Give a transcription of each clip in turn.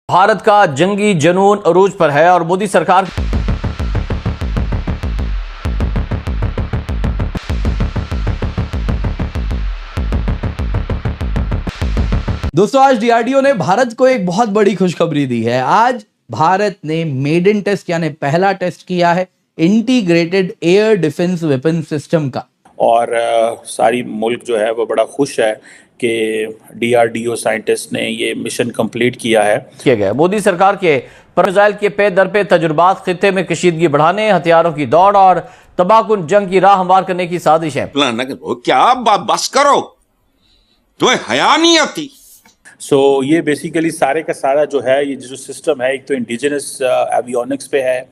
भारत का जंगी जुनून अरूज पर है और मोदी सरकार दोस्तों आज डीआरडीओ ने भारत को एक बहुत बड़ी खुशखबरी दी है। आज भारत ने मेडन टेस्ट यानी पहला टेस्ट किया है integrated air defence weapon system का। और सारी मुल्क जो है वो बड़ा खुश है कि डीआरडीओ साइंटिस्ट ने ये मिशन कंप्लीट किया गया। मोदी सरकार के मिसाइल के पे दर पे तजुर्बात खित्ते में कशीदगी बढ़ाने, हथियारों की दौड़ और तबाहकुन जंग की राह हमवार करने की साजिश है। क्या बस करो, तुम्हें हया नहीं आती। सो ये बेसिकली सारे का सारा जो है ये जो सिस्टम है, एक तो इंडिजिनस एवियोनिक्स पे है,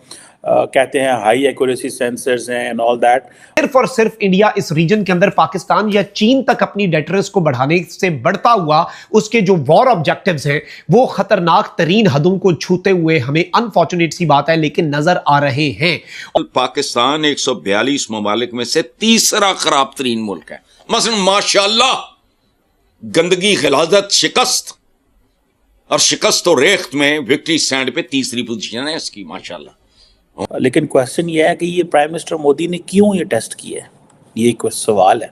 कहते हैं हाई एक्यूरेसी सेंसर्स हैं एंड ऑल दैट। सिर्फ और सिर्फ इंडिया इस रीजन के अंदर पाकिस्तान या चीन तक अपनी डेटरेंस को बढ़ाने से बढ़ता हुआ उसके जो वॉर ऑब्जेक्टिव्स हैं वो खतरनाक तरीन हदों को छूते हुए हमें अनफॉर्चुनेट सी बात है लेकिन नजर आ रहे हैं। पाकिस्तान 142 ममालिक में से तीसरा खराब तरीन मुल्क है। मसलन माशाल्लाह गंदगी, गिलाजत, शिकस्त और शिकस्त और रेख्त में विक्ट्री स्टैंड पे तीसरी पोजीशन है इसकी माशाल्लाह। लेकिन क्वेश्चन ये है कि ये प्राइम मिनिस्टर मोदी ने क्यों ये टेस्ट किया है, ये एक सवाल है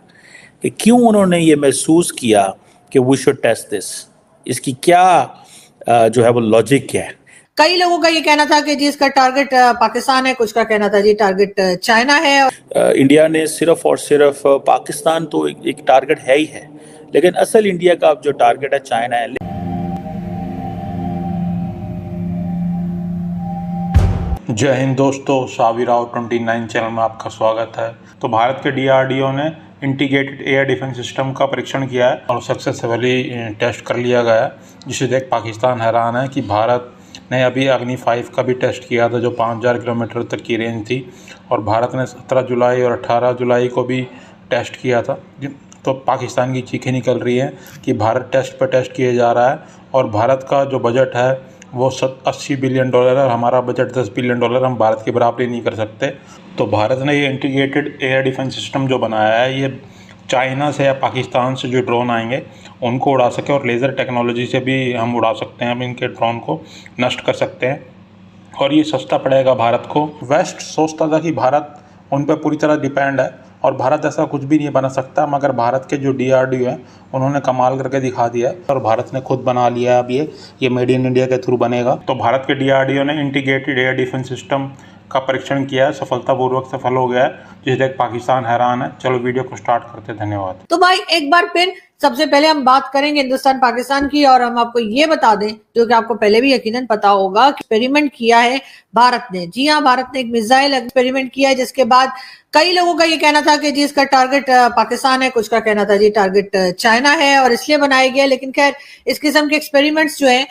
कि क्यों उन्होंने ये महसूस किया कि वी शुड टेस्ट दिस। इसकी क्या जो है वो लॉजिक क्या है। कई लोगों का ये कहना था कि जी इसका टारगेट पाकिस्तान है, कुछ का कहना था जी टारगेट चाइना है। इंडिया ने सिर्फ और सिर्फ पाकिस्तान तो एक टारगेट है ही है, लेकिन असल इंडिया का जो टारगेट है चाइना है। जय हिंद दोस्तों, साविराव 29 चैनल में आपका स्वागत है। तो भारत के डीआरडीओ ने इंटीग्रेटेड एयर डिफेंस सिस्टम का परीक्षण किया है और सक्सेसफुली टेस्ट कर लिया गया है, जिसे देख पाकिस्तान हैरान है कि भारत ने अभी अग्नि 5 का भी टेस्ट किया था जो 5000 किलोमीटर तक की रेंज थी, और भारत ने 17 जुलाई और 18 जुलाई को भी टेस्ट किया था। तो पाकिस्तान की चीखें निकल रही हैं कि भारत टेस्ट पर टेस्ट किए जा रहा है और भारत का जो बजट है वो 80 बिलियन डॉलर है, हमारा बजट 10 बिलियन डॉलर, हम भारत की बराबरी नहीं कर सकते। तो भारत ने ये इंटीग्रेटेड एयर डिफेंस सिस्टम जो बनाया है ये चाइना से या पाकिस्तान से जो ड्रोन आएंगे उनको उड़ा सके, और लेज़र टेक्नोलॉजी से भी हम उड़ा सकते हैं, हम इनके ड्रोन को नष्ट कर सकते हैं और ये सस्ता पड़ेगा भारत को। वेस्ट सोचता था कि भारत उन पर पूरी तरह डिपेंड है और भारत ऐसा कुछ भी नहीं बना सकता, मगर भारत के जो डीआरडीओ है उन्होंने कमाल करके दिखा दिया है और भारत ने खुद बना लिया है। अब ये मेड इन इंडिया के थ्रू बनेगा। तो भारत के डीआरडीओ ने इंटीग्रेटेड एयर डिफेंस सिस्टम का परीक्षण किया है, सफलतापूर्वक सफल हो गया है, जिसे देख पाकिस्तान हैरान है। चलो वीडियो को स्टार्ट करते हैं। धन्यवाद। तो भाई एक बार फिर सबसे पहले हम बात करेंगे हिंदुस्तान पाकिस्तान की, और हम आपको ये बता दें जो कि आपको पहले भी यकीनन पता होगा कि एक्सपेरिमेंट किया है भारत ने। जी हाँ, भारत ने एक मिसाइल एक्सपेरिमेंट किया है जिसके बाद कई लोगों का ये कहना था कि जी इसका टारगेट पाकिस्तान है, कुछ का कहना था जी टारगेट चाइना है और इसलिए बनाया गया। लेकिन खैर इस किस्म के एक्सपेरिमेंट्स जो हैं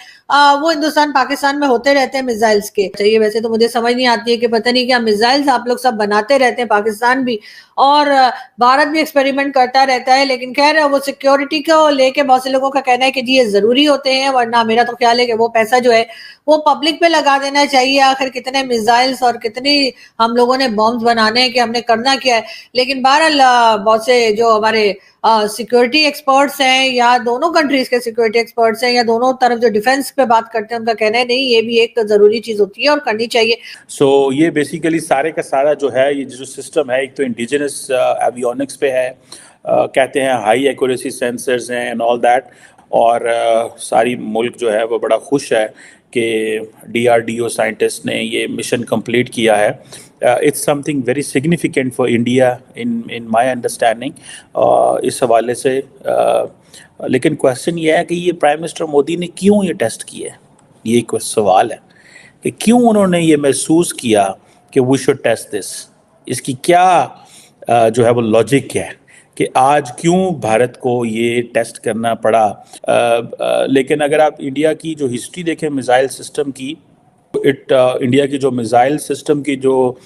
वो हिंदुस्तान पाकिस्तान में होते रहते हैं मिसाइल्स के। चाहिए वैसे तो मुझे समझ नहीं आती है कि पता नहीं क्या मिसाइल्स आप लोग सब बनाते रहते हैं, पाकिस्तान भी और भारत भी एक्सपेरिमेंट करता रहता है। लेकिन खैर वो सिक्योरिटी को लेके बहुत से लोगों का कहना है कि जी ये जरूरी होते हैं, वरना मेरा तो ख्याल है कि वो पैसा जो है वो पब्लिक पे लगा देना चाहिए। आखिर कितने मिसाइल्स और कितनी हम लोगों ने बॉम्ब्स बनाने हैं कि हमने करना क्या है। लेकिन बहरहाल बहुत से जो हमारे सिक्योरिटी एक्सपर्ट्स हैं या दोनों कंट्रीज के सिक्योरिटी एक्सपर्ट्स हैं या दोनों तरफ जो डिफेंस पे बात करते हैं उनका कहना है नहीं, ये भी एक जरूरी चीज होती है और करनी चाहिए। सो ये बेसिकली सारे का सारा जो है ये जो सिस्टम है, एक तो इंडिजिनस एवियोनिक्स पे है, कहते हैं हाई एक्यूरेसी सेंसर्स हैं एंड ऑल दैट। और सारी मुल्क जो है वो बड़ा खुश है कि डीआरडीओ साइंटिस्ट ने ये मिशन कंप्लीट किया है। It's something very significant for India in my understanding इस हवाले से। लेकिन क्वेश्चन ये है कि ये प्राइम मिनिस्टर मोदी ने क्यों ये टेस्ट किया है, ये एक सवाल है कि क्यों उन्होंने ये महसूस किया कि वी शुड टेस्ट दिस। इसकी क्या जो है वो लॉजिक क्या है कि आज क्यों भारत को ये टेस्ट करना पड़ा। लेकिन अगर आप इंडिया की जो हिस्ट्री देखें मिसाइल सिस्टम की, इंडिया की जो मिसाइल सिस्टम की जो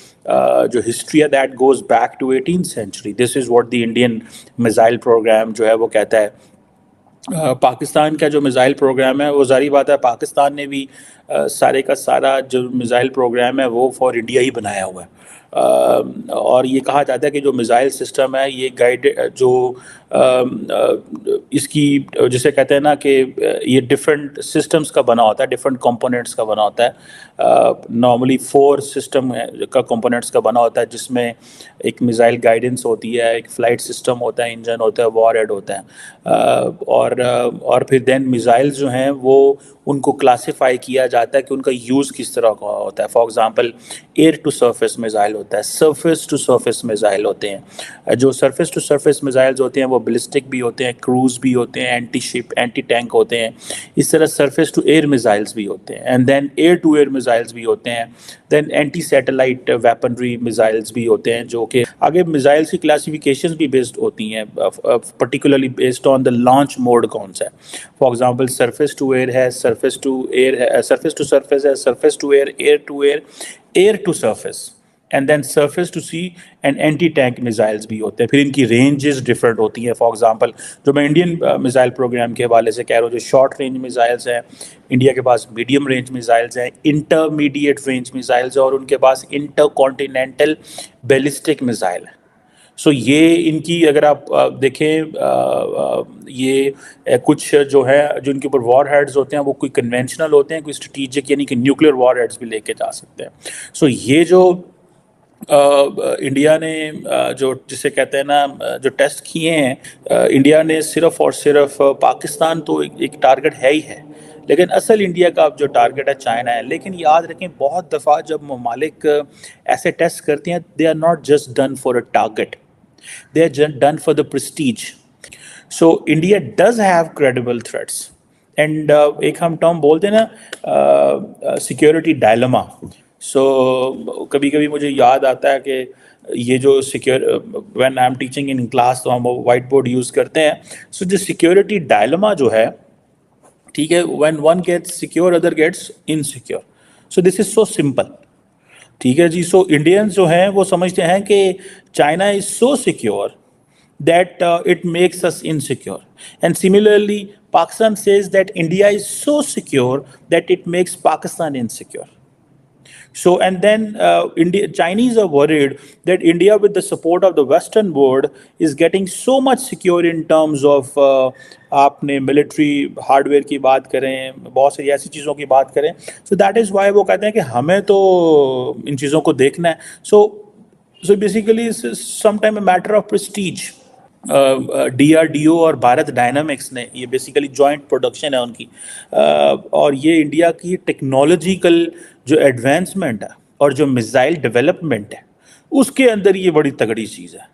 हिस्ट्री है that goes back to 18th century. This is what the Indian missile programme जो है वो कहता है। पाकिस्तान का जो मिसाइल प्रोग्राम है वो जारी बात है पाकिस्तान ने भी सारे का सारा जो मिसाइल प्रोग्राम है वो फॉर इंडिया ही बनाया हुआ है। और ये कहा जाता है कि जो मिसाइल सिस्टम है ये गाइड जो इसकी जिसे कहते हैं ना कि ये डिफरेंट सिस्टम्स का बना होता है, डिफरेंट कंपोनेंट्स का बना होता है। नॉर्मली 4 सिस्टम का कंपोनेंट्स का बना होता है, जिसमें एक मिसाइल गाइडेंस होती है, एक फ्लाइट सिस्टम होता है, इंजन होता है, वॉरहेड होता है, और फिर देन मिसाइल्स जो हैं वो उनको क्लासिफाई किया जाता है कि उनका यूज़ किस तरह का होता है। For example air to surface missile होता है, सरफेस टू सरफेस मिसाइल होते हैं। जो सरफेस टू सरफेस मिसाइल्स होते हैं वो बैलिस्टिक भी होते हैं, क्रूज भी होते हैं, एंटी शिप एंटी टैंक होते हैं। इस तरह सरफेस टू एयर मिसाइल्स भी होते हैं, and then air to air missiles भी होते हैं, then anti satellite weaponry missiles भी होते हैं, जो कि आगे मिसाइल्स की क्लासिफिकेशंस भी बेस्ड होती हैं, particularly based on the launch mode कौन सा है। For example surface to air है, सरफेस टू एयर है, सरफेस टू सरफेस है, surface to air, air to air, air to surface, and then surface to sea and anti tank missiles भी होते हैं। फिर इनकी रेंजेस डिफरेंट होती हैं। फॉर एग्जांपल जो मैं इंडियन मिसाइल प्रोग्राम के हवाले से कह रहा हूँ, जो शॉर्ट रेंज मिसाइल्स हैं, इंडिया के पास मीडियम रेंज मिसाइल्स हैं, इंटरमीडिएट रेंज मिसाइल्स हैं, और उनके पास इंटरकॉन्टिनेंटल बैलिस्टिक मिसाइल है। सो ये इनकी अगर आप देखें, ये कुछ जो है जो इनके ऊपर वॉर हेड्स होते हैं वो कोई कन्वेंशनल होते हैं, कोई स्ट्रेटेजिक यानी कि न्यूक्लियर वॉर हेड्स भी लेके जा सकते हैं। सो ये जो इंडिया ने जो जिसे कहते हैं ना जो टेस्ट किए हैं, इंडिया ने सिर्फ और सिर्फ पाकिस्तान तो एक टारगेट है ही है, लेकिन असल इंडिया का जो टारगेट है चाइना है। लेकिन याद रखें बहुत दफ़ा जब ममालिक ऐसे टेस्ट करते हैं, they are not just done for a target, they are just done for the prestige. So India does have credible threats, and एक हम टर्म बोलते हैं ना सिक्योरिटी डायलेमा। सो कभी कभी मुझे याद आता है कि ये जो when I am teaching in class तो हम वाइट बोर्ड यूज़ करते हैं। सो जो सिक्योरिटी डायलेमा जो है, ठीक है, when one gets secure other gets insecure. So this is so simple, ठीक है जी। सो इंडियंस जो हैं वो समझते हैं कि China is so secure that it makes us insecure, and similarly Pakistan says that India is so secure that it makes Pakistan insecure. So, and then Chinese are worried that India, with the support of the Western world, is getting so much secure in terms of आपने military hardware की बात करें, बहुत सारी ऐसी चीज़ों की बात करें. So that is why वो कहते हैं कि हमें तो इन चीज़ों को देखना है. So basically it's sometime a matter of prestige. DRDO और भारत डायनामिक्स ने, ये बेसिकली जॉइंट प्रोडक्शन है उनकी, और ये इंडिया की टेक्नोलॉजिकल जो एडवांसमेंट है और जो मिसाइल डेवलपमेंट है उसके अंदर ये बड़ी तगड़ी चीज़ है.